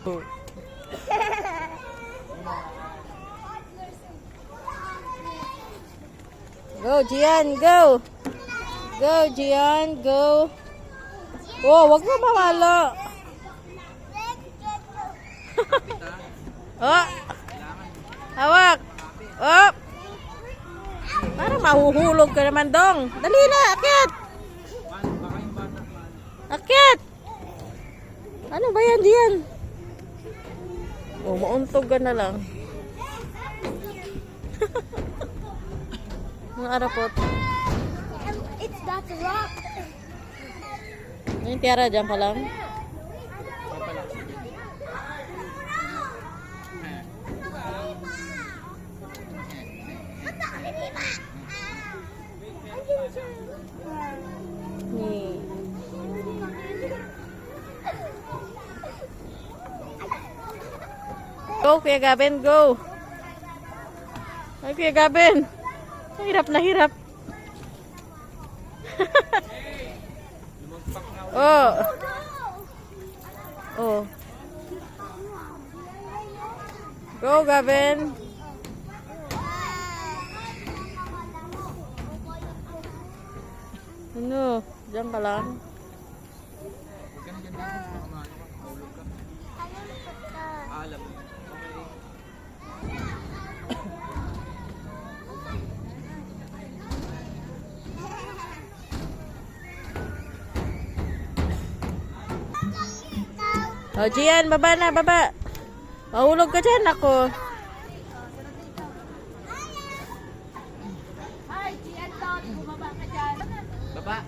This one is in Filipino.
Go, Gian, go. Go, Gian, go. Oh, wag mo mawala. Oh. Hawak. Oh. Parang mahuhulog ka naman, Dong. Dali na, akyat. Akyat. Ano ba yan diyan? Oh, mauntog ka na lang. Ang arapot. It's that rock. Yung Tiara, dyan ka lang. Go, Kuya Gavin, go. Ay, Kuya Gavin. Hirap na hirap. Oh. Oh. Go, Gavin. Ano? Diyan ka lang. Alam. Oh, Gian, baba na, baba. Mahulog ka dyan, ako. Hi, Gian, bumaba ka dyan. Baba.